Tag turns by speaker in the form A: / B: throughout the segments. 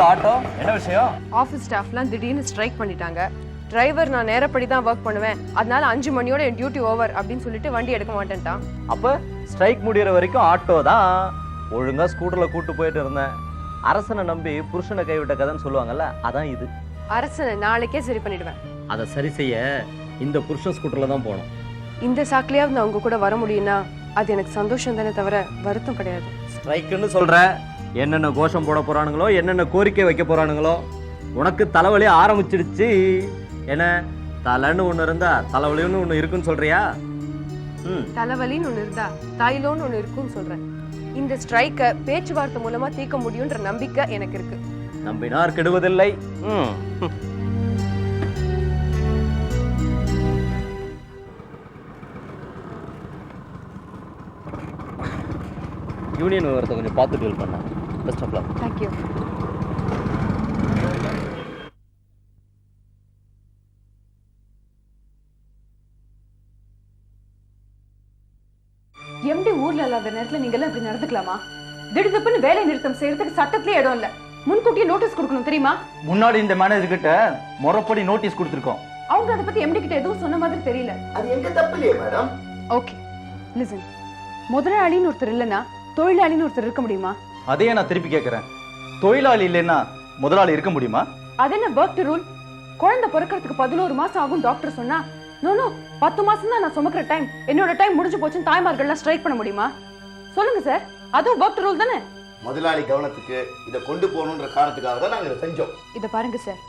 A: அந்த ஆட்டோ என்ன விஷயம்?
B: ஆஃபீஸ் ஸ்டாஃப்லாம் திடீர்னு ஸ்ட்ரைக் பண்ணிட்டாங்க. டிரைவர் நான் நேரப்படி தான் ஒர்க் பண்ணுவேன், அதனால 5 மணியோட என் டியூட்டி ஓவர் அப்படின்னு சொல்லிட்டு வண்டி எடுக்க மாட்டேன்ட்டான்.
A: அப்ப ஸ்ட்ரைக் முடியற வரைக்கும் ஆட்டோ தான். ஒழுங்கா ஸ்கூட்டர்ல கூட்டு போயிட்டு இருந்தேன். அரசனை நம்பி புருஷனை கைவிட்ட கதைன்னு சொல்லுவாங்கல்ல, அதான் இது.
B: அரசனை நாளைக்கே சரி பண்ணிடுவேன்.
A: அதை சரி செய்ய இந்த புருஷன் ஸ்கூட்டர்ல தான் போகணும்.
B: இந்த சாக்கிலையாவது நான் உங்க கூட வர முடியும்னா அது எனக்கு சந்தோஷம் தானே தவிர வருத்தம் கிடையாது.
A: ஸ்ட்ரைக்குன்னு சொல்ற, என்னென்ன கோஷம் போட போறானுங்களோ, என்னென்ன கோரிக்கை வைக்க போறானுங்களோ, உனக்கு தலைவலி ஆரம்பிச்சிடுச்சு. என்ன தலைன்னு ஒண்ணு இருந்தா தலைவலின்னு ஒண்ணு இருக்குன்னு சொல்றியா?
B: தலைவலின்னு ஒண்ணு இருந்தா தைலோன்னு ஒண்ணு இருக்குன்னு சொல்றேன். இந்த ஸ்ட்ரைக்கை பேச்சுவார்த்தை மூலமா தீர்க்க முடியும்ன்ற நம்பிக்கை எனக்கு இருக்கு.
A: நம்பினார் கெடுவதில்லை. யூனியன் விவரத்தை கொஞ்சம் பார்த்து டீல் பண்ண. Best of luck.
B: Thank you.
C: MD ஊர்ல இல்லாத நேரத்துல நீங்க எல்லாம் இப்படி நடந்துக்கலாமா? திடுதிப்புன்னு வேலை நிறுத்தம் செய்யறதுக்கு சட்டத்திலே இடம் இல்ல. முன்கூட்டியே நோட்டீஸ் கொடுக்கணும் தெரியுமா?
D: முன்னாடி இந்த மேனேஜர் கிட்ட முறைப்படி நோட்டீஸ் கொடுத்திருக்கோம்.
C: அவங்க அதை பத்தி எம்டி கிட்ட எதுவும் சொன்ன மாதிரி தெரியல.
E: அது எங்க தப்பு இல்லையே மேடம்.
C: ஓகே லிசன், முதலாளின்னு ஒருத்தர் இல்லைன்னா தொழிலாளின்னு ஒருத்தர் இருக்க முடியுமா?
D: அதையே நான் திருப்பி கேட்கிறேன், தொழிலாளி இல்லைன்னா முதலாளி இருக்க முடியுமா?
C: அது என்ன பர்த் ரூல்? குழந்தை பிறக்கிறதுக்கு 11 மாசம் ஆகும் டாக்டர் சொன்னா, நோ 10 மாசம் தான் நான் சுமக்கிற டைம், என்னோட டைம் முடிஞ்சு போச்சுன்னு தாய்மார்கள்லாம் ஸ்ட்ரைக் பண்ண முடியுமா? சொல்லுங்க சார், அதுவும் பர்த் ரூல் தானே?
E: முதலாளி கவனத்துக்கு இதை கொண்டு போகணுன்ற காரணத்துக்காக தான் நாங்க இதை செஞ்சோம்.
C: இதை பாருங்க சார்,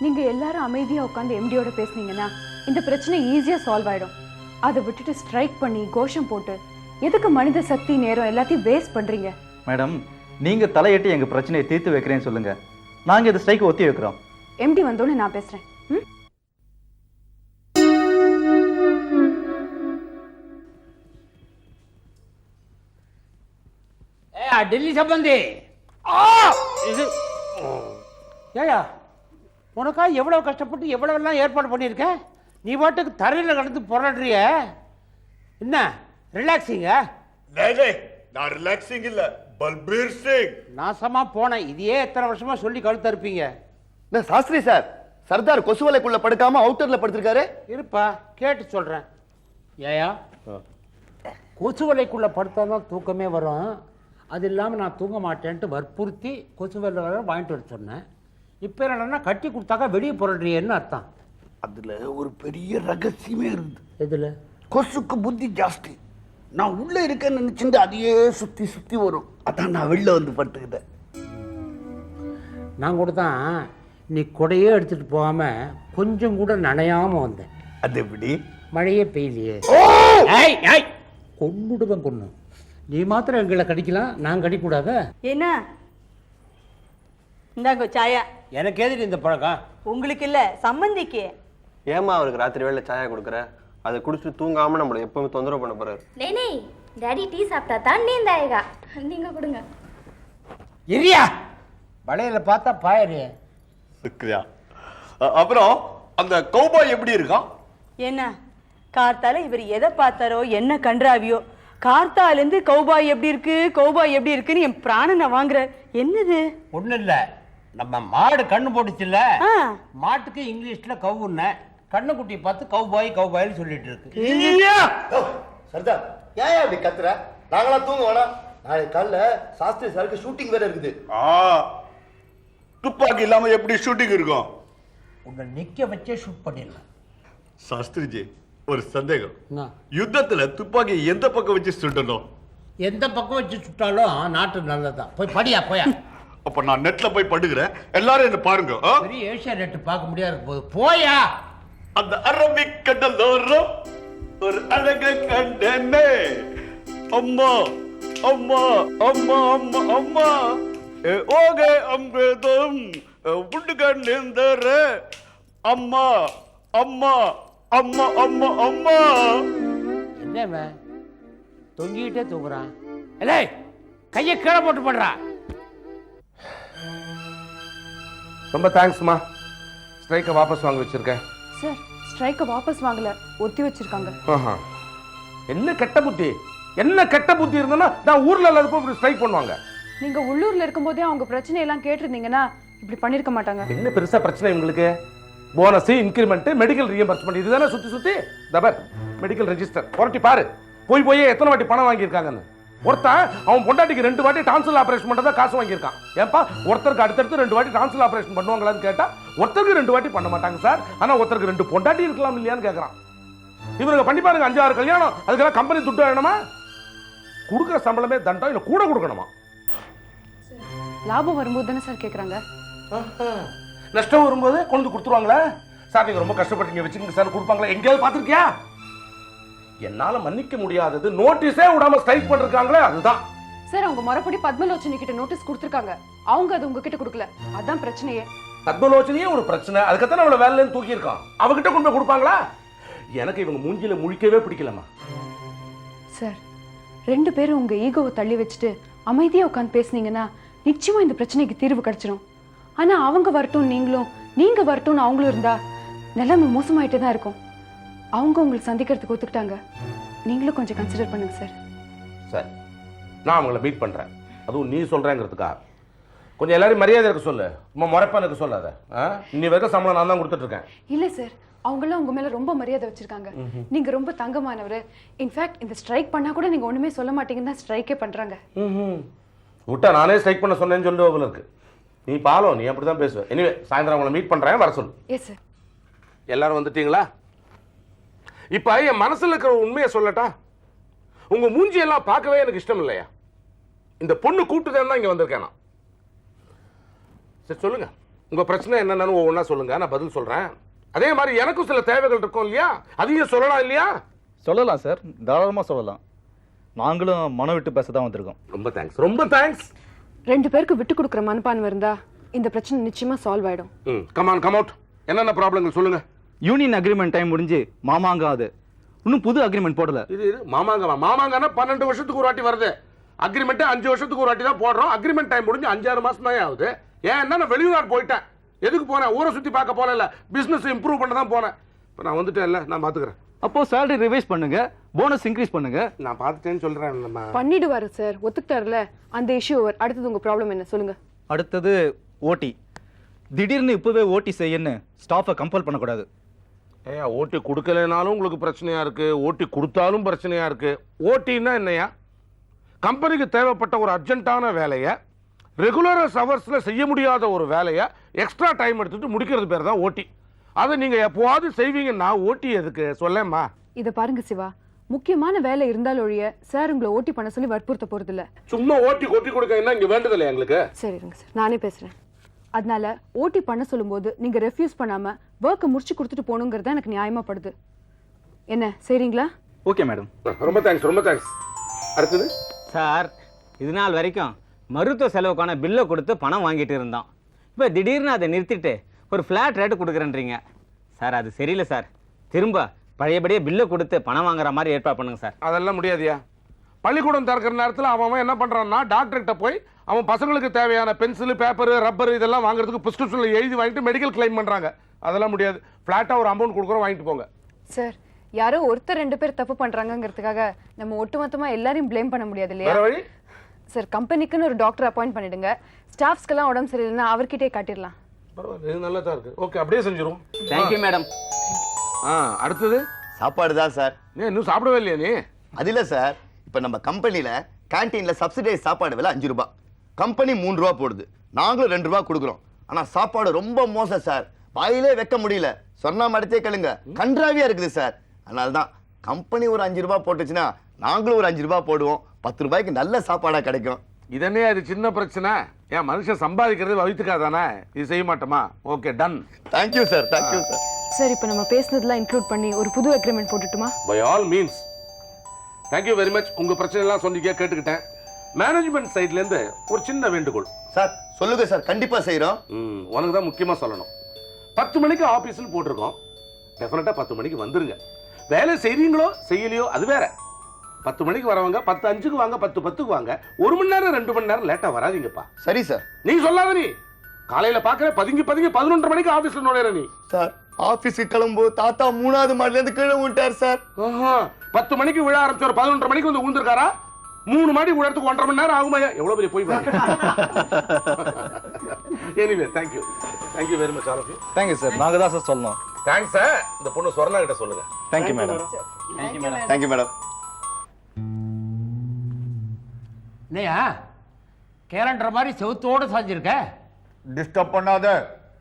C: நீங்க எல்லாரும் அமைதியா உட்காந்து எம்டியோட பேசுனீங்கன்னா இந்த பிரச்சனை ஈஸியா சால்வ் ஆயிடும். அதை விட்டுட்டு ஸ்ட்ரைக் பண்ணி கோஷம் போட்டு எதுக்கு மனித சக்தி நேரம் எல்லாத்தையும் வேஸ்ட் பண்றீங்க?
D: மேடம், நீங்க தலையிட்டு எங்க பிரச்சனையை தீர்த்து வைக்கிறேன்னு சொல்லுங்க, நாங்க இந்த ஸ்ட்ரைக்கை ஒத்தி வைக்கிறோம்.
C: எம்டி வந்தோன்னு நான் பேசுறேன்.
F: டெல்லி சம்பந்தி, இது ஏயா உனக்கா எவ்வளவு கஷ்டப்பட்டு எவ்வளவெல்லாம் ஏற்பாடு பண்ணியிருக்கேன், நீ பாட்டுக்கு தரையில் கடந்து போராடுறிய. என்ன ரிலாக்ஸிங்க?
G: நான் ரிலாக்ஸிங் இல்ல, பல்பீர் சிங்.
F: நாசமா போனேன், இதையே எத்தனை வருஷமா சொல்லி கழுத்த இருப்பீங்க.
E: சாஸ்திரி சார், சர்தார் கொசுவலைக்குள்ள படுக்காம அவுட்டர்ல படுத்திருக்காரு.
F: இருப்பா, கேட்டு சொல்றேன். ஏயா கொசுவலைக்குள்ள படுத்தாதான் தூக்கமே வரும், அது இல்லாமல் நான் தூங்க மாட்டேன்ட்டு வற்புறுத்தி கொசுவலை வாங்கிட்டு வர சொன்னேன். இப்போ என்னன்னா கட்டி கொடுத்தாக்கா வெளியே புரடுறியன்னு அர்த்தம்.
E: அதுல ஒரு பெரிய ரகசியமே இருந்து.
F: எதுல?
E: கொசுக்கு புத்தி ஜாஸ்தி. நான் உள்ள இருக்கேன்னு நினைச்சுட்டு அதையே சுத்தி சுத்தி வரும், அதான் நான் வெளில வந்து படுத்துக்கிட்டேன்.
F: நான் கூட தான் நீ கொடையே எடுத்துட்டு போகாம கொஞ்சம் கூட நனையாம வந்தேன்.
E: அது எப்படி?
F: மழையே பெய்யலையே. கொண்டுடுவேன் கொண்டு. நீ மாத்திரம் எங்களை கடிக்கலாம், நான் கடிக்கூடாத?
H: என்ன இந்தாங்க சாயா.
F: எனக்கு எதிரி இந்த பழக்கம்?
H: உங்களுக்கு இல்ல, சம்பந்திக்கு.
I: ஏமா அவருக்கு ராத்திரி வேலை சாயா கொடுக்குற? அதை குடிச்சிட்டு தூங்காம நம்மளை எப்பவுமே தொந்தரவு பண்ண போறாரு.
J: நே டாடி டீ சாப்பிட்டா தான் நீந்தாயகா, நீங்க கொடுங்க.
F: இரியா வளையல பார்த்தா பாயறிய.
G: அப்புறம் அந்த கௌபாய் எப்படி இருக்கான்?
H: என்ன கார்த்தால இவர் எதை பார்த்தாரோ என்ன கன்றாவியோ, கார்த்தாலேருந்து கௌபாய் எப்படி இருக்கு கௌபாய் எப்படி இருக்குன்னு என் பிராணனை வாங்குறார். என்னது?
F: ஒண்ணு இல்ல, நம்ம மாடு கண்ணு போட்டுச்சுல்ல, மாட்டுக்கு இங்கிலீஷ்ல கவுன்ன, கண்ணுக்குட்டி பார்த்து கௌபாய் கௌபாய்னு சொல்லிட்டு இருக்கு.
E: சர்தார் ஏன் அப்படி கத்துற? நாங்களா தூங்க வேணாம், நாளைக்கு காலைல சாஸ்திரி சாருக்கு ஷூட்டிங் வேற இருக்குது.
G: துப்பாக்கி இல்லாம எப்படி ஷூட்டிங் இருக்கும்?
F: உன்னை நிக்க வச்சே ஷூட் பண்ணிடலாம்.
G: சாஸ்திரிஜி, ஒரு சந்தேகம். யுத்தத்துல துப்பாக்கி எந்த பக்கம் வச்சு சுட்டணும்?
F: எந்த பக்கம் வச்சு சுட்டாலும் நாட்டு நல்லதான். போய் படியா போயா.
G: அப்ப நான் நெட்ல போய் படுகிறேன், எல்லாரும் என்ன பாருங்க.
F: பெரிய ஏஷியா நெட் பார்க்க முடியாது போது போயா.
G: அந்த அரபிக் கடலோரம் ஒரு அழக கண்டனே, அம்மா அம்மா அம்மா அம்மா அம்மா ஓகே அம்பேதம் புட்டு கண்டேந்தர அம்மா அம்மா அம்மா அம்மா அம்மா.
F: என்ன தொங்கிட்டே தூங்குறான்? இல்லை, கையை கீழே போட்டு பண்றா.
K: ரொம்ப தேங்க்ஸ்மா, ஸ்ட்ரைக்கை வாபஸ் வாங்க வச்சிருக்கேன்.
C: சார், ஸ்ட்ரைக்கை வாபஸ் வாங்கல, ஒத்தி வச்சிருக்காங்க.
K: என்ன கெட்ட புத்தி, என்ன கெட்ட புத்தி இருந்தனா நான் ஊர்ல இல்லாதப்போ இப்படி ஸ்ட்ரைக் பண்ணுவாங்க?
C: நீங்க உள்ளூர்ல இருக்கும்போதே அவங்க பிரச்சனையெல்லாம் கேட்டிருந்தீங்கன்னா இப்படி பண்ணிருக்க மாட்டாங்க.
K: என்ன பெருசா பிரச்சனை உங்களுக்கு? போனஸ், இன்கிரிமெண்ட், மெடிக்கல் ரீஎம்பர்ஸ்மெண்ட் இதுதானே சுத்தி சுத்தி. தபர் மெடிக்கல் ரெஜிஸ்டர் புரட்டி பாரு. போய் எத்தனை வாட்டி பணம் வாங்கியிருக்காங்கன்னு. ஒருத்தன் அவன் பொண்டாட்டிக்கு 2 வாட்டி டான்சில் ஆபரேஷன் பண்ணதான் காசு வாங்கியிருக்கான். ஏன்பா ஒருத்தருக்கு அடுத்தடுத்து 2 வாட்டி டான்சில் ஆபரேஷன் பண்ணுவாங்களான்னு கேட்டா ஒருத்தருக்கு 2 வாட்டி பண்ண மாட்டாங்க சார். ஆனா ஒருத்தருக்கு 2 பொண்டாட்டி இருக்கலாம் இல்லையான்னு கேட்கறான். இவங்க பண்ணி பாருங்க 5-6 கல்யாணம். அதுக்கெல்லாம் கம்பெனி துட்டு வேணுமா? கொடுக்குற சம்பளமே தண்டம், இல்லை கூட கொடுக்கணுமா?
C: லாபம் வரும்போது தானே சார் கேக்குறாங்க.
K: நஷ்டம் வரும்போது கொண்டு கொடுத்துருவாங்களா? சார் நீங்க ரொம்ப கஷ்டப்பட்டீங்க வச்சுக்கோங்க சார், கொடுப்பாங்களா? எங்கேயாவது பார்த்துருக்கியா? என்னால மன்னிக்க முடியாதது நோட்டீஸே விடாம ஸ்ட்ரைக் பண்ணிருக்காங்களே, அதுதான்.
C: சார் அவங்க மறுபடி பத்மலோச்சனி கிட்ட நோட்டீஸ் கொடுத்துருக்காங்க. அவங்க அது உங்ககிட்ட கொடுக்கல. அதான் பிரச்சனையே.
K: பத்மலோச்சனியே ஒரு பிரச்சனை. அதுக்கத்தான அவளை வேலையில தூக்கி இருக்கான். அவகிட்ட கொண்டு போய் கொடுப்பாங்களா? எனக்கு இவங்க மூஞ்சில முழிக்கவே பிடிக்கலமா.
C: சார் 2 பேரும் உங்க ஈகோவை தள்ளி வச்சுட்டு அமைதியா உட்காந்து பேசுனீங்கன்னா நிச்சயமா இந்த பிரச்சனைக்கு தீர்வு கிடைச்சிடும். ஆனா அவங்க வரட்டும் நீங்க வரட்டும் அவங்களும் இருந்தா நிலைமை மோசமாயிட்டே தான் இருக்கும். அவங்க உங்களுக்கு சந்திக்கிறதுக்கு ஒத்துக்கிட்டாங்க. நீங்களும் கொஞ்சம் கன்சிடர் பண்ணுங்க சார்.
K: சார் நான் அவங்கள மீட் பண்றேன். அதுவும் நீ சொல்றேங்கிறதுக்கா கொஞ்சம் எல்லாரும் மரியாதை இருக்க சொல்லு. சும்மா முறைப்பா இருக்க சொல்லாத. இன்னி வரைக்கும் சம்பளம் நான் தான் கொடுத்துட்டு இருக்கேன்.
C: இல்ல சார், அவங்களாம் உங்க மேல ரொம்ப மரியாதை வச்சிருக்காங்க. நீங்க ரொம்ப தங்கமானவர். இன்ஃபேக்ட் இந்த ஸ்ட்ரைக் பண்ணா கூட நீங்க ஒண்ணுமே சொல்ல மாட்டீங்கன்னு தான் ஸ்ட்ரைக்கே பண்றாங்க.
K: விட்டா நானே ஸ்ட்ரைக் பண்ண சொன்னேன்னு சொல்லி போல இருக்கு. நீ பாலம், நீ அப்படிதான் பேசுவ. எனிவே சாயந்தரம் அவங்கள மீட் பண்றேன், வர சொல்லு.
C: Yes sir.
K: எல்லாரும் வந்துட்டீங்களா? இப்ப என் மனசுல இருக்கிற உண்மையை சொல்லட்டா? உங்க மூஞ்சி எல்லாம் பார்க்கவே எனக்கு இஷ்டம் இல்லையா? இந்த பொண்ணு கூட்டுதான் தான் இங்க வந்திருக்கேன் நான். சரி சொல்லுங்க, உங்க பிரச்சனை என்னன்னு ஒவ்வொன்னா சொல்லுங்க, நான் பதில் சொல்றேன். அதே மாதிரி எனக்கும் சில தேவைகள் இருக்கும் இல்லையா? அதையும் சொல்லலாம் இல்லையா?
D: சொல்லலாம் சார், தாராளமாக சொல்லலாம். நாங்களும் மனம் விட்டு பேச தான் வந்திருக்கோம்.
K: ரொம்ப தேங்க்ஸ், ரொம்ப தேங்க்ஸ்.
C: 2 பேருக்கு விட்டு கொடுக்குற மனப்பான்மை இருந்தா இந்த பிரச்சனை நிச்சயமா சால்வ் ஆயிடும்.
K: Come on come out. என்னென்ன ப்ராப்ளங்கள் சொல்லுங்க.
D: யூனியன் அக்ரிமெண்ட் டைம் முடிஞ்சு மாமாங்க அது இன்னும் புது அக்ரிமெண்ட் போடல.
K: இது மாமாங்கன்னா 12 வருஷத்துக்கு ஒரு வாட்டி வருது. அக்ரிமெண்ட் 5 வருஷத்துக்கு ஒரு வாட்டி தான் போடுறோம். அக்ரிமெண்ட் டைம் முடிஞ்சு 5-6 மாசம் தான் ஆகுது. ஏன் நான் வெளிநாடு போயிட்டேன். எதுக்கு போனேன்? ஊரை சுத்தி பார்க்க போல இல்ல, பிசினஸ் இம்ப்ரூவ் பண்ண தான் போனேன். இப்போ நான் வந்துட்டேன் இல்ல, நான் பாத்துக்கிறேன்.
D: அப்போ சேலரி ரிவைஸ் பண்ணுங்க, போனஸ் இன்க்ரீஸ் பண்ணுங்க.
K: நான் பார்த்துட்டேன்னு சொல்றேன்.
C: பண்ணிடுவாரு சார், ஒத்துக்கிட்டாருல. அந்த இஷ்யூ அடுத்தது உங்க ப்ராப்ளம் என்ன சொல்லுங்க.
D: அடுத்தது ஓடி. திடீர்னு இப்பவே ஓடி செய்யன்னு ஸ்டாஃபை கம்பல் பண்ணக்கூடாது.
K: ஓட்டி கொடுக்கலனாலும் உங்களுக்கு பிரச்சனையா இருக்கு, ஓட்டி கொடுத்தாலும் பிரச்சனையா இருக்கு. ஓட்டின்னா என்னையா? கம்பெனிக்கு தேவைப்பட்ட ஒரு அர்ஜென்ட்டான வேலையை ரெகுலர் ஹவர்ஸ்ல செய்ய முடியாத ஒரு வேலையை எக்ஸ்ட்ரா டைம் எடுத்துட்டு முடிக்கிறது பேர் தான் ஓட்டி. அதை நீங்க எப்போவாது செய்வீங்கன்னா ஓட்டி எதுக்கு சொல்லேம்மா?
C: இத பாருங்க சிவா, முக்கியமான வேலை இருந்தாலும் ஒழிய சார் உங்களை ஓட்டி பண்ண சொல்லி வற்புறுத்த போறது இல்ல.
K: சும்மா ஓட்டி கொட்டி கொடுக்க என்ன இங்க வேண்டதில்லை எங்களுக்கு.
C: சரி இருங்க சார், நானே பேசுறேன். அதனால ஓட்டி பண்ண சொல்லும்போது நீங்க ரெஃப்யூஸ் பண்ணாம ஒர்க்கை முடிச்சு கொடுத்துட்டு போகணுங்கிறது எனக்கு நியாயமா படுது. என்ன செய்றீங்களா?
D: Okay madam.
K: ரொம்ப தேங்க்ஸ், ரொம்ப தேங்க்ஸ். அடுத்தது
A: சார், இது நாள் வரைக்கும் மருத்துவ செலவுக்கான பில்லை கொடுத்து பணம் வாங்கிட்டு இருந்தோம். இப்போ திடீர்னு அதை நிறுத்திட்டு ஒரு ஃப்ளாட் ரேட்டு கொடுக்குறேன்றீங்க சார். அது சரியில்லை சார். திரும்ப பழையபடியே பில்லை கொடுத்து பணம் வாங்குற மாதிரி ஏற்பாடு பண்ணுங்க சார்.
K: அதெல்லாம் முடியாதியா? பள்ளிக்கூடம் திறக்கிற நேரத்தில் அவன் என்ன பண்றான்னா டாக்டர்கிட்ட போய் அவன் பசங்களுக்கு தேவையான பென்சில், பேப்பர், ரப்பர் இதெல்லாம் வாங்குறதுக்கு பிரிஸ்கிரிப்ஷன்ல எழுதி வாங்கிட்டு மெடிக்கல் கிளைம் பண்றாங்க. அதெல்லாம் முடியாது. ஃபிளாட்டா ஒரு அமௌண்ட் கொடுக்குறோம், வாங்கிட்டு போங்க.
C: சார், யாரோ ஒருத்தர் 2 பேர் தப்பு பண்றாங்கிறதுக்காக நம்ம ஒட்டுமொத்தமா எல்லாரையும் ப்ளேம் பண்ண முடியாது இல்லையா?
K: வேற வழி?
C: சார், கம்பெனிக்குன்னு ஒரு டாக்டர் அப்பாயிண்ட் பண்ணிடுங்க. ஸ்டாஃப்ஸ்க்கெல்லாம் உடம்பு சரியில்லைன்னா அவர்கிட்டே காட்டிடலாம்.
K: பரவாயில்ல, இது நல்லா தான் இருக்கு. ஓகே, அப்படியே செஞ்சிரும்.
A: Thank you madam.
K: அடுத்தது
E: சாப்பாடு தான் சார்.
K: நீ இன்னும் சாப்பிடவே இல்லையா நீ?
E: அது இல்லை சார், இப்போ நம்ம கம்பெனியில் கேன்டீனில் சப்சிடைஸ் சாப்பாடு விலை 5 ரூபாய். கம்பெனி 3 ரூபா போடுது, நாங்களும் 2 ரூபா கொடுக்குறோம். ஆனால் சாப்பாடு ரொம்ப மோசம் சார். வாயிலே வைக்க முடியல. சொன்னா மடத்தே கேளுங்க, கன்றாவியா இருக்குது சார். அதனால தான் கம்பெனி ஒரு 5 ரூபாய் போட்டுச்சுன்னா நாங்களும் ஒரு 5 ரூபாய் போடுவோம். 10 ரூபாய்க்கு நல்ல சாப்பாடாக கிடைக்கும்.
K: இதனே அது சின்ன பிரச்சனை. ஏன் மனுஷன் சம்பாதிக்கிறது வயிற்றுக்காதானே? இது செய்ய மாட்டோமா? Okay, done.
E: Thank you sir, thank you sir.
C: Sir, இப்போ நம்ம பேசுனதெல்லாம் இன்க்ளூட் பண்ணி ஒரு புது அக்ரிமெண்ட் போட்டுட்டுமா?
K: By all means. Thank you very much. உங்க பிரச்சனை எல்லாம் சொன்னீங்க, கேட்டுக்கிட்டேன். மேனேஜ்மெண்ட் சைட்ல இருந்து ஒரு சின்ன வேண்டுகோள்
E: சார். சொல்லுங்க சார், கண்டிப்பா செய்யறோம்.
K: உனக்கு தான் முக்கியமா சொல்லணும். 10 மணிக்கு ஆபீஸ்ல போட்டிருக்கோம். டெஃபினட்டா 10 மணிக்கு வந்துருங்க. வேலை செய்றீங்களோ செய்யலையோ அது வேற. 10 மணிக்கு வரவங்க 10:05க்கு வாங்க, 10:10க்கு வாங்க. 1 மணி நேரம் 2 மணி நேரம் லேட்டா வராதீங்கப்பா.
E: சரி சார்.
K: நீ சொல்லாத. நீ காலையில பாக்குற பதுங்கி 11:30 மணிக்கு ஆபீஸ்ல நுழையிற நீ.
E: சார், ஆபீஸ்க்கு கிளம்பு தாத்தா 3வது மாடில இருந்து கீழே விட்டார் சார்.
K: 10 மணிக்கு விழ ஆரம்பிச்சு ஒரு 11:30 மணிக்கு வந்து விழுந்திருக்காரா? 3 மாடி உயரத்துக்கு 1.5 மணி நேரம் ஆகுமாயா? எவ்வளவு பெரிய போய் anyway thank you very much all of you.
D: Thank you sir. நாங்கள் தான் சார் சொல்லணும்.
K: தேங்க்ஸ். இந்த பொண்ணு சொர்ணா கிட்ட சொல்லுங்க.
D: Thank you madam.
E: Thank you madam.
F: என்னையா கேலண்டர் மாதிரி செவுத்தோடு சாஞ்சிருக்க?
G: டிஸ்டர்ப் பண்ணாத,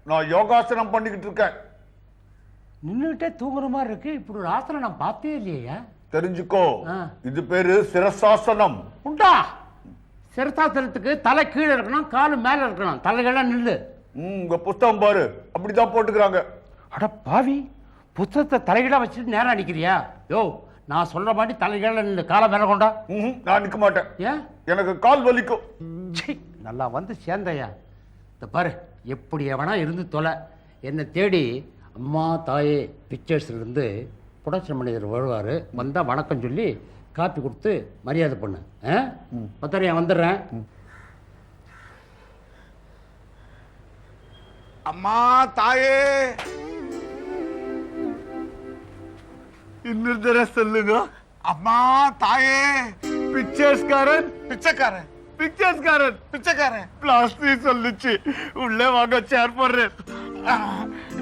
G: நான் யோகாசனம் பண்ணிக்கிட்டு இருக்கேன்.
F: நின்றுகிட்டே தூங்குற மாதிரி இருக்கு. இப்படி ஒரு ஆசனம் நான் பார்த்தே இல்லையா?
G: தெரிஞ்சுக்கோ, இது பேரு சிரசாசனம்.
F: உண்டா? சிரசாசனத்துக்கு தலை கீழே இருக்கணும், காலு மேல இருக்கணும், தலைகள்லாம் நில்லு.
G: உங்க புஸ்தகம் பாரு, அப்படிதான் போட்டுக்கிறாங்க.
F: அட பாவி, புத்தகத்தை தலைகீழா வச்சுட்டு நேரம் அடிக்கிறியா? யோ, நான் சொல்ற மாதிரி தலைகீழ நில்லு, காலை மேல கொண்டா.
G: நான் நிக்க மாட்டேன்.
F: ஏன்?
G: எனக்கு கால் வலிக்கும்.
F: நல்லா வந்து சேர்ந்தையா. இந்த பாரு, எப்படி எவனா இருந்து தொலை. என்னை தேடி அம்மா தாயே பிக்சர்ஸ்லேருந்து புரொடக்ஷன் மேனேஜர் வருவார். வந்தால் வணக்கம் சொல்லி காப்பி கொடுத்து மரியாதை பண்ணு. பத்தரையா வந்துடுறேன்.
G: அம்மா தாயே, இன்னொரு தடவை சொல்லுங்க. அம்மா தாயே, பிக்சர்ஸ்காரன் பிச்சைக்காரன், பிக்சர்ஸ்காரன் பிச்சைக்காரன். பிளாஸ்டிக் சொல்லுச்சு. உள்ளே வாங்க, சேர் போடுறேன்.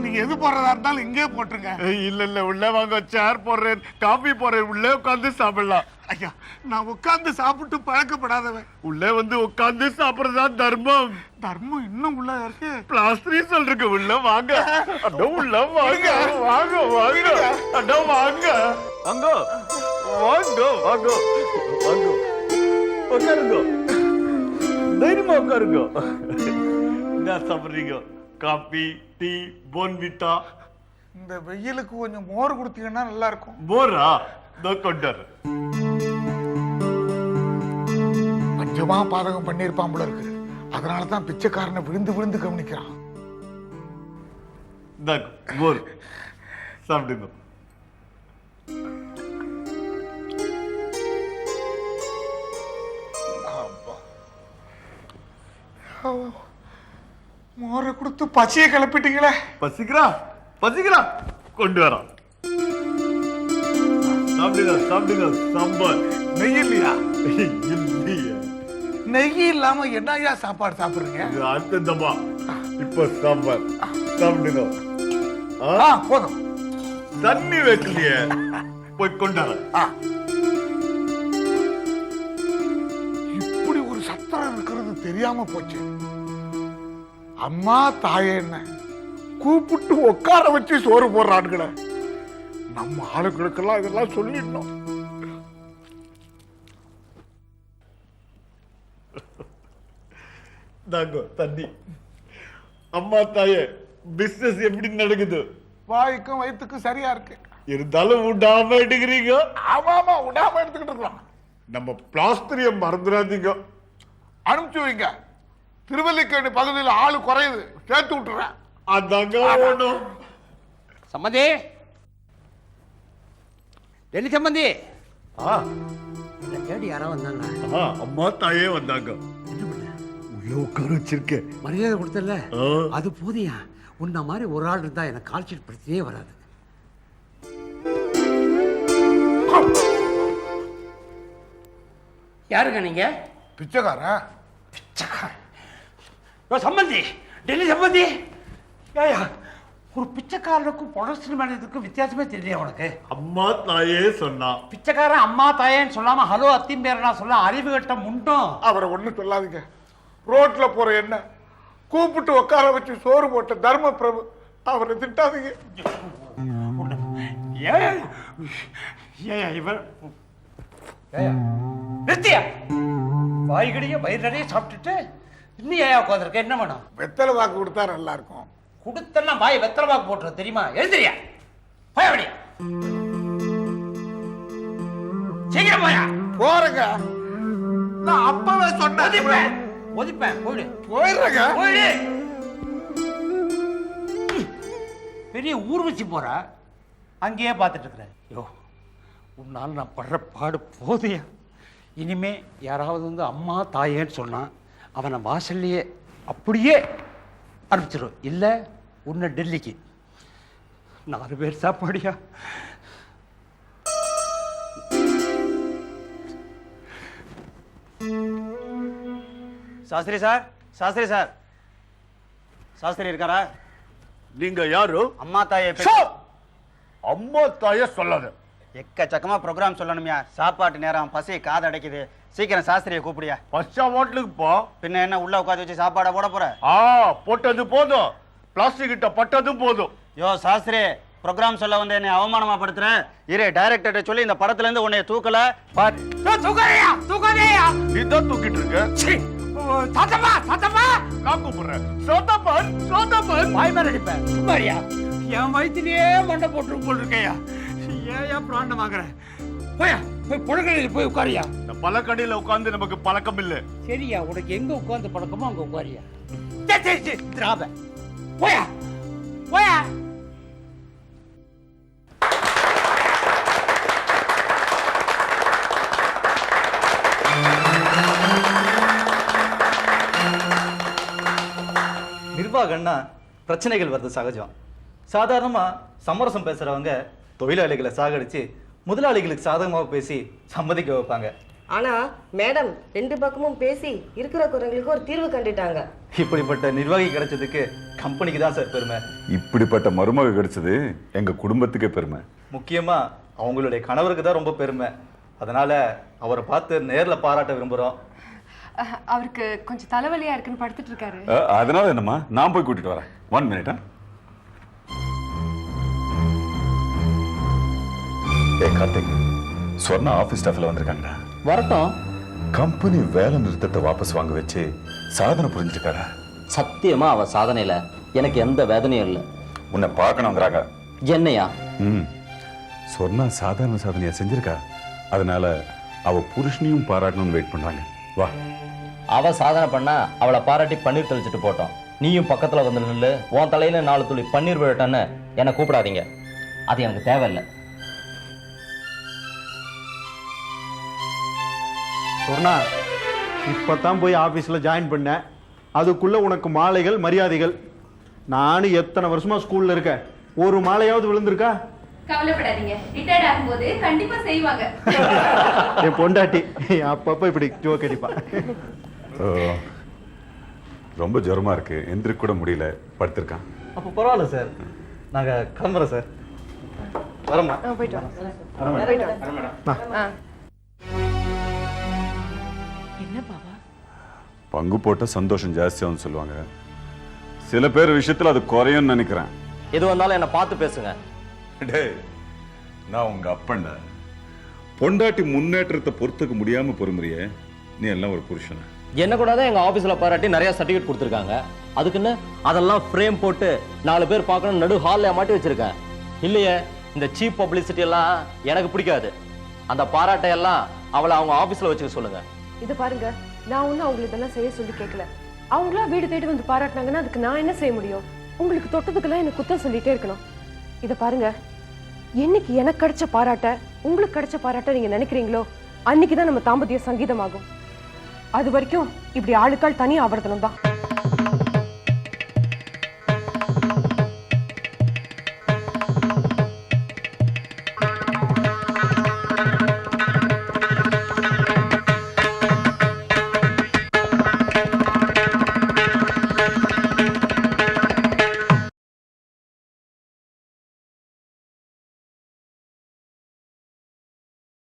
G: நீங்க எது போடுறதா இருந்தாலும் இங்கே போட்டுருங்க. இல்ல உள்ளே வாங்க, சேர் போடுறேன், காபி போடுறேன், உள்ளே உட்காந்து சாப்பிடலாம். ஐயா, நான் உட்கார்ந்து சாப்பிட்டு பழக்கப்படாதவன். உள்ளே வந்து உட்கார்ந்து சாப்பிடுறதா தர்மம். தர்மம் இன்னும் உள்ள இருக்கு. பிளாஸ்டிக் சொல்றீங்க. உள்ள வாங்க, அட உள்ள வாங்க, வாங்க வாங்க, அட வாங்க வாங்க வாங்க வாங்க வாங்க. உட்காருங்க, தைரியமா உட்காருங்க. என்ன சாப்பிடுறீங்க? Coffee, tea, Bournvita?
L: இந்த வெயிலுக்கு கொஞ்சம் மோர் கொடுத்தீங்கன்னா நல்லா இருக்கும்.
G: மோரா? கொண்டாரு.
L: பஞ்சமா பாதகம் பண்ணிருப்பான் போல இருக்கு. அதனாலதான் பிச்சைக்காரனை விழுந்து விழுந்து கவனிக்கிறான்.
G: மோர் சாப்பிடுங்க.
L: மோரை கொடுத்து பச்சையை கிளப்பிட்டீங்களே.
G: பசிக்கிறா பசிக்கிறா, கொண்டு வரா. சாப்பிடுங்க சாப்பிடுங்க. சாம்பார்.
L: நெய் இல்லையா?
G: இல்லையா?
L: நெய் இல்லாம என்னையா சாப்பாடு சாப்பிடுறீங்க?
G: அந்தமா இப்ப சாம்பார் சாப்பிடுங்க.
L: போதும்.
G: தண்ணி வைக்கலையே, போய் கொண்டாட.
L: இப்படி ஒரு சத்திரம் இருக்கிறது தெரியாம போச்சு. அம்மா தாயே என்ன கூப்பிட்டு உட்கார வச்சு சோறு போடுறானுங்களே. நம்ம ஆளுங்களுக்கெல்லாம் இதெல்லாம் சொல்லிடணும்.
G: தாங்க தண்ணி. அம்மா தாயே, பிசினஸ் எப்படி நடக்குது?
L: வாய்க்கும் வயிற்றுக்கும் சரியா இருக்கு.
G: இருந்தாலும் விடாம எடுக்கிறீங்க.
L: ஆமாமா, விடாம எடுத்துக்கிட்டு இருக்கலாம்.
G: நம்ம பிளாஸ்டரிய மறந்துடாதீங்க.
L: அனுப்பிச்சு வைங்க. திருவல்லிக்கேணி பகுதியில் ஆளு குறையுது, சேர்த்து விட்டுறேன்.
G: அதாங்க வேணும்.
F: சம்மந்தி, டெல்லி சம்மந்தி. தேடி யாரோ வந்தாங்க.
G: அம்மா தாயே வந்தாங்க. உள்ள உட்கார வச்சிருக்கேன்.
F: மரியாதை கொடுத்தல, அது போதியா. உன்ன மாதிரி ஒரு ஆள் இருந்தா எனக்கு கால்ஷீட் பிரச்சனையே வராது. யாருங்க நீங்க?
L: பிச்சைக்காரன்.
F: பிச்சைக்காரன்? சம்பந்தி, டெல்லி சம்பந்தி. ஏயா, ஒரு பிச்சைக்காரனுக்கும் புரொடக்ஷன் மேனேஜருக்கும் வித்தியாசமே தெரியல உனக்கு?
G: அம்மா தாயே சொன்னா.
F: பிச்சைக்காரன் அம்மா தாயேன்னு சொல்லாம ஹலோ அத்தியும் பேரனா சொல்ல அறிவு கட்ட முண்டும்.
L: அவரை ஒண்ணு சொல்லாதீங்க. ரோட்ல போற என்ன கூப்பிட்டு உட்கார வச்சு சோறு போட்ட தர்ம பிரபு, அவரை திட்டாதீங்க.
F: நிறுத்தியா, வாய்கடிய வயிறு நிறைய சாப்பிட்டுட்டு இன்னும் ஏன் உட்காந்துருக்க? என்ன வேணும்?
L: வெத்தலை வாக்கு கொடுத்தா நல்லா இருக்கும்.
F: கொடுத்தா வாய் வெத்தலை வாக்கு போட்டுரு தெரியுமா? எழுதுறியா? போய் சீக்கிரம் போயா.
L: போறங்க, நான் அப்பவே சொன்னேன்.
F: ஒதிப்பேன், போயிடு.
L: போயிடுறேங்க.
F: போயிடு. பெரிய ஊர்வசி போற, அங்கேயே பார்த்துட்டு இருக்கிறேன். யோ, உன்னால் நான் படுற பாடு போதையா. இனிமே யாராவது வந்து அம்மா தாயேன்னு சொன்னா அவனை வாசல்லையே அப்படியே அனுப்பிச்சிடும். இல்லை உன்னை டெல்லிக்கு. 4 பேர் சாப்பாடியா? சாஸ்திரி சார், சாஸ்திரி சார், சாஸ்திரி இருக்காரா?
G: நீங்க யாரு?
F: அம்மா தாயை
G: அம்மா தாய சொல்லாத.
F: எக்கச்சக்கமா ப்ரோக்ராம் சொல்லணும்யா. சாப்பாட்டு நேரம், பசி காது அடைக்குது. சீக்கிரம் சாஸ்திரியை கூப்பிடியா.
G: பச்சா ஹோட்டலுக்கு போ.
F: பின்ன என்ன உள்ள உட்காந்து வச்சு சாப்பாடை போட போற?
G: போட்டது போதும், பிளாஸ்டிக் கிட்ட பட்டதும் போதும்.
F: யோ சாஸ்திரி, ப்ரோக்ராம் சொல்ல வந்து என்னை அவமானமா படுத்துற. இரு, டைரக்டர்கிட்ட சொல்லி இந்த படத்துல இருந்து உன்னை தூக்கல.
G: தூக்காதேயா, தூக்காதேயா. நீதான் தூக்கிட்டு இருக்க. சாத்தப்பா, சாத்தப்பா. நான் கூப்பிடுறேன். சோத்தப்பன், சோத்தப்பன்.
F: வாய் மேல அடிப்பேன். சும்மாரியா?
G: என் வயிற்றிலேயே மண்டை போட்டு போல் இருக்கையா.
F: ஏன் பிராண்டம் வாங்குற? போயா, போய் புழக்கடையில் போய் உட்காரியா.
G: இந்த பழக்கடையில உட்கார்ந்து நமக்கு பழக்கம் இல்ல.
F: சரியா, உனக்கு எங்க உட்கார்ந்து பழக்கமோ அங்க உட்காரியா. திராப போயா, போயா.
D: நிர்வாகம்னா பிரச்சனைகள் வருது சகஜம். சாதாரணமா சமரசம் பேசுறவங்க தொழிலாளிகளை சாகடிச்சு முதலாளிகளுக்கு சாதகமாக பேசி சம்மதிக்க வைப்பாங்க.
H: ஆனா மேடம் 2 பக்கமும் பேசி இருக்கிற குறைங்களுக்கு ஒரு தீர்வு கண்டுட்டாங்க.
D: இப்படிப்பட்ட நிர்வாகி கிடைச்சதுக்கு கம்பெனிக்கு தான் சார் பெருமை.
M: இப்படிப்பட்ட மருமக கிடைச்சது எங்க குடும்பத்துக்கே பெருமை.
D: முக்கியமா அவங்களுடைய கணவருக்கு தான் ரொம்ப பெருமை. அதனால அவரை பார்த்து நேர்ல பாராட்ட விரும்புறோம்.
B: அவருக்கு கொஞ்சம் தலைவலியா இருக்குன்னு படுத்துட்டு இருக்காரு.
M: அதனால என்னம்மா, நான் போய் கூட்டிட்டு வரேன். 1 minute. கார்த்திக், சொர்ணா ஆபீஸ் ஸ்டாஃப்ல வந்திருக்காங்க.
A: வரட்டும்.
M: கம்பெனி வேலை நிறுத்தத்தை வாபஸ் வாங்க வச்சு சாதனை புரிஞ்சிருக்காரா?
A: சத்தியமா அவ சாதனையில எனக்கு எந்த வேதனையும் இல்லை.
M: உன்னை பார்க்கணுங்கிறாங்க.
A: என்னையா?
M: சொர்ணா சாதாரண சாதனையா செஞ்சிருக்கா. அதனால அவ புருஷனையும் பாராட்டணும்னு வெயிட் பண்றாங்க. வா.
A: அவ சாதனை பண்ணா அவளை பாராட்டி பன்னீர் தெளிச்சுட்டு போட்டோம். நீயும் பக்கத்துல வந்து நில்லு. உன் தலையில 4 துளி பன்னீர் விழட்டான்னு என்னை கூப்பிடாதீங்க. அது எனக்கு தேவையில்லை.
N: சொன்னா இப்பதான் போய் ஆபீஸ்ல ஜாயின் பண்ண. அதுக்குள்ள உனக்கு மாலைகள் மரியாதைகள். நானும் எத்தனை வருஷமா ஸ்கூல்ல இருக்கேன், ஒரு மாலையாவது விழுந்திருக்கா?
J: கவலைப்படாதீங்க, ரிட்டையர்ட் ஆகும்போது கண்டிப்பா செய்வாங்க.
N: என் பொண்டாட்டி அப்பப்ப இப்படி ஜோக் அடிப்பா.
M: ரொம்ப ஜுரமா இருக்கு, எந்திரிக்க கூட முடியல, படுத்திருக்கான்.
D: அப்போ பரவாயில்ல சார், நாங்க கிளம்புறோம் சார். வரமா?
B: போயிட்டு வரோம். என்ன பாபா?
M: பங்கு போட்ட சந்தோஷம் ஜாஸ்தியாகும் சொல்லுவாங்க. சில பேர் விஷயத்துல அது குறையும் நினைக்கிறேன்.
A: எது வந்தாலும் என்ன பார்த்து பேசுங்க.
M: டேய், நான் உங்க அப்பன்டா. பொண்டாட்டி முன்னேற்றத்தை பொறுத்துக்க முடியாம பொறுமுறையே, நீ எல்லாம் ஒரு புருஷன்.
A: என்ன கூட தான் எங்க ஆபீஸ்ல பாராட்டி நிறைய சர்டிபிகேட் கொடுத்துருக்காங்க. அதுக்குன்னு அதெல்லாம் ஃப்ரேம் போட்டு 4 பேர் பார்க்கணும் நடு ஹால்ல மாட்டி வச்சிருக்கேன். இல்லையே, இந்த சீப் பப்ளிசிட்டி எல்லாம் எனக்கு பிடிக்காது. அந்த பாராட்டை எல்லாம் அவளை அவங்க ஆபீஸ்ல வச்சுக்க சொல்லுங்க.
B: இது பாருங்க, நான் ஒன்னும் அவங்களுக்கு இதெல்லாம் செய்ய சொல்லி கேட்கல. அவங்களா வீடு தேடி வந்து பாராட்டினாங்கன்னா அதுக்கு நான் என்ன செய்ய முடியும்? உங்களுக்கு தொட்டதுக்கெல்லாம் எனக்கு குத்தம் சொல்லிட்டே இருக்கணும். இதை பாருங்க, என்னைக்கு எனக்கு கிடைச்ச பாராட்ட உங்களுக்கு கிடைச்ச பாராட்ட நீங்க நினைக்கிறீங்களோ அன்னைக்குதான் நம்ம தாம்பத்திய சங்கீதமாகும். அது வரைக்கும் இப்படி ஆளுக்கால் தனி ஆவர்த்தனம் தான்.